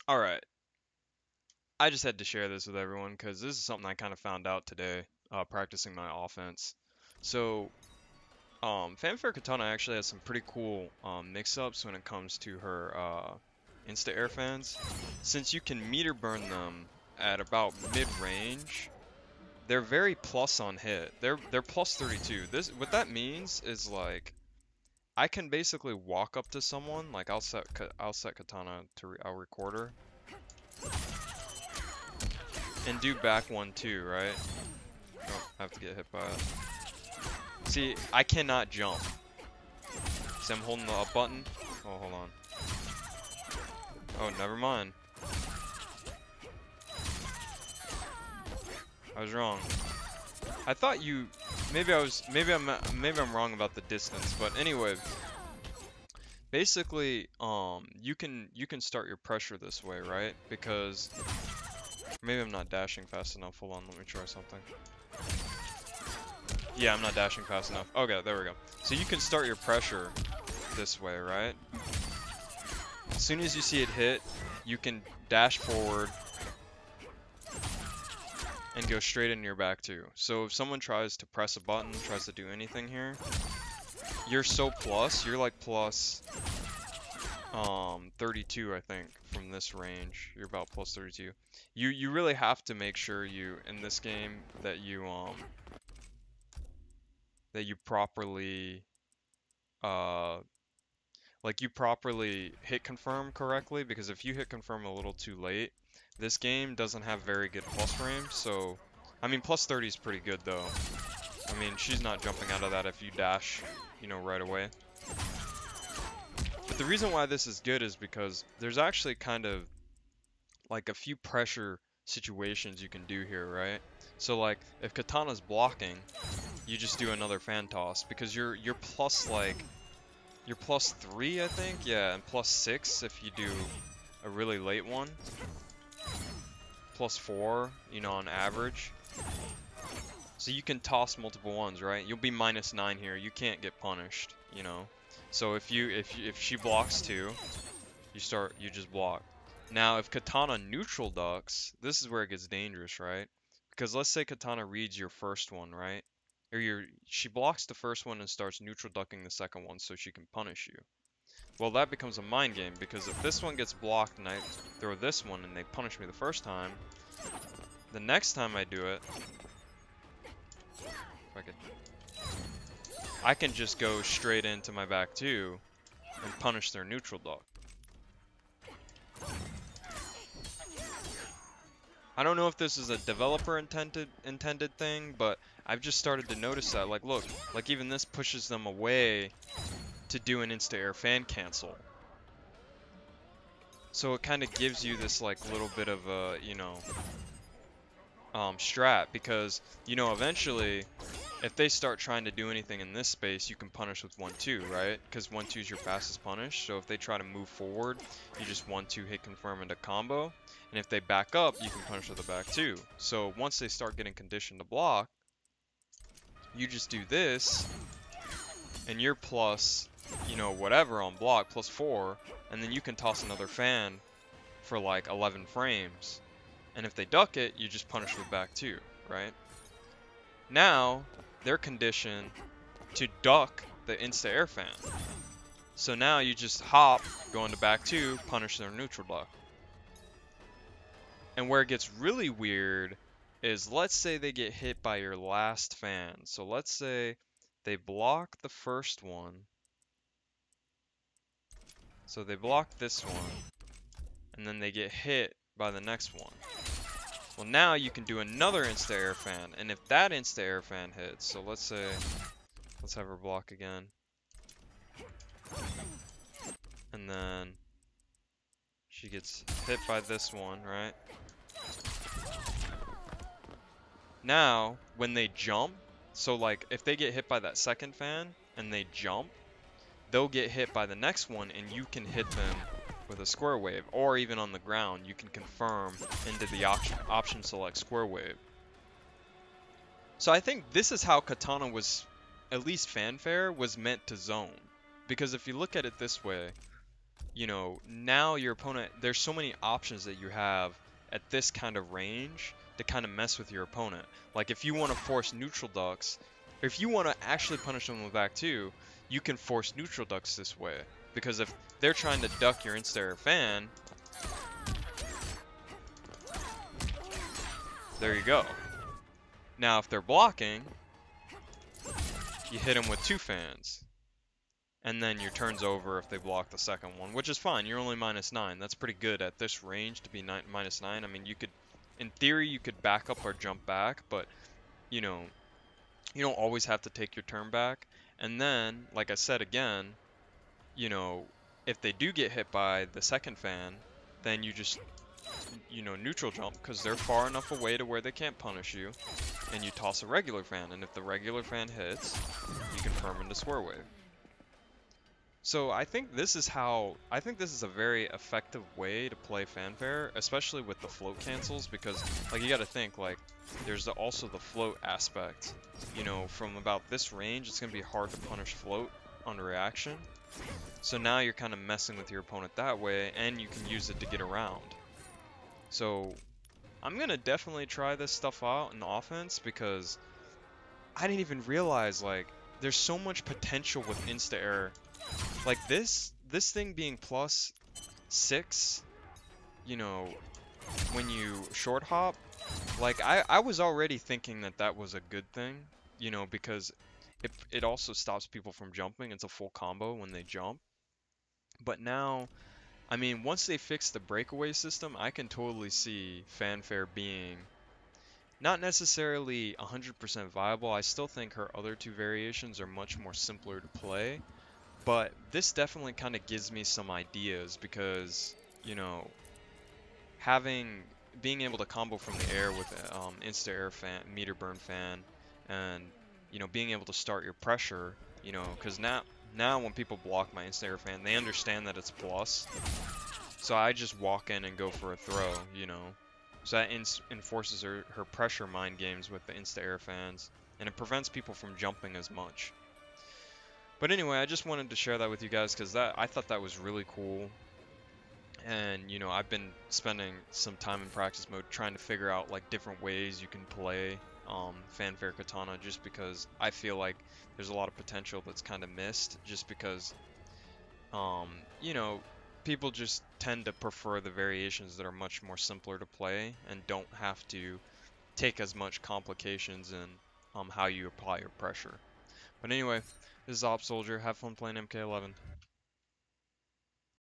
Alright, I just had to share this with everyone because this is something I kind of found out today, practicing my offense. So, Fanfare Katana actually has some pretty cool mix-ups when it comes to her insta-air fans. Since you can meter burn them at about mid-range, they're very plus on hit. They're plus 32. What that means is like I can basically walk up to someone, like I'll set Katana to I'll record her and do back 1-2, right? Oh, I have to get hit by it. See, I cannot jump. See, I'm holding the up button. Oh, hold on. Oh, never mind. I was wrong. I thought you. Maybe I'm wrong about the distance. But anyway, basically, you can start your pressure this way, right? Because maybe I'm not dashing fast enough. Hold on, let me try something. Yeah, I'm not dashing fast enough. Okay, there we go. So you can start your pressure this way, right? As soon as you see it hit, you can dash forward and go straight into your back two. So if someone tries to press a button, tries to do anything here, you're so plus, you're like plus 32, I think, from this range. You're about plus 32. You really have to make sure in this game that you properly you properly hit confirm correctly, because if you hit confirm a little too late, this game doesn't have very good plus frames. So I mean, plus 30 is pretty good though. I mean, she's not jumping out of that if you dash, right away. But the reason why this is good is because there's actually kind of like a few pressure situations you can do here, right? So like if Katana's blocking, you just do another fan toss because you're plus you're plus 3, I think, yeah, and plus 6 if you do a really late one. Plus 4, on average. So you can toss multiple ones, right? You'll be minus 9 here. You can't get punished, So if she blocks 2, you just block. Now if Katana neutral ducks, this is where it gets dangerous, right? Because let's say Katana reads your first one, right? Or she blocks the first one and starts neutral ducking the second one so she can punish you. Well, that becomes a mind game, because if this one gets blocked and I throw this one and they punish me the first time, the next time I do it, I can just go straight into my back two and punish their neutral duck. I don't know if this is a developer intended thing, but I've just started to notice that. Like, look, like even this pushes them away to do an insta-air fan cancel. So it kind of gives you this like little bit of a, strat, because, eventually if they start trying to do anything in this space, you can punish with 1-2, right? Because 1-2 is your fastest punish. So if they try to move forward, you just 1-2 hit confirm into combo. And if they back up, you can punish with a back 2. So once they start getting conditioned to block, you just do this, and you're plus, whatever on block, plus 4, and then you can toss another fan for like 11 frames. And if they duck it, you just punish with back 2, right? Now, they're conditioned to duck the insta-air fan. So now you just hop, go into back 2, punish their neutral duck. And where it gets really weird is, let's say they get hit by your last fan. So let's say they block the first one. So they block this one, and then they get hit by the next one. Well, now you can do another insta-air fan, and if that insta-air fan hits, so let's have her block again. And then she gets hit by this one, right? Now, when they jump, so like if they get hit by that second fan and they jump, they'll get hit by the next one, and you can hit them with a square wave, or even on the ground, you can confirm into the option select square wave. So I think this is how Katana at least Fanfare was meant to zone. Because if you look at it this way, now your opponent, there's so many options that you have at this kind of range to kind of mess with your opponent. Like if you want to force neutral ducks, or if you want to actually punish them with back two, you can force neutral ducks this way. Because if they're trying to duck your insta-air fan, there you go. Now if they're blocking, you hit them with two fans. And then your turn's over if they block the second one, which is fine. You're only -9. That's pretty good at this range to be -9. I mean, you could, in theory, you could back up or jump back, but, you know, you don't always have to take your turn back. And then, like I said again, if they do get hit by the second fan, then you just, neutral jump because they're far enough away to where they can't punish you, and you toss a regular fan. And if the regular fan hits, you confirm into square wave. So I think this is a very effective way to play Fanfare, especially with the float cancels, because like you got to think like there's also the float aspect. From about this range, it's gonna be hard to punish float on reaction. So now you're kind of messing with your opponent that way, and you can use it to get around. So I'm gonna definitely try this stuff out in offense because I didn't even realize like there's so much potential with insta-air. Like this thing being +6, when you short hop, like I was already thinking that was a good thing, because it also stops people from jumping. It's a full combo when they jump. But now, I mean, once they fix the breakaway system, I can totally see Fanfare being not necessarily 100% viable. I still think her other two variations are much more simpler to play. But this definitely kind of gives me some ideas because, being able to combo from the air with insta-air fan, meter burn fan, and, being able to start your pressure, because now when people block my insta-air fan, they understand that it's plus. So I just walk in and go for a throw, So that enforces her pressure mind games with the insta-air fans, and it prevents people from jumping as much. But anyway, I just wanted to share that with you guys because I thought that was really cool. And, I've been spending some time in practice mode trying to figure out like different ways you can play Fanfare Katana, just because I feel like there's a lot of potential that's kind of missed just because, you know, people just tend to prefer the variations that are much more simpler to play and don't have to take as much complications in how you apply your pressure. But anyway, this is Op Soldier. Have fun playing MK11.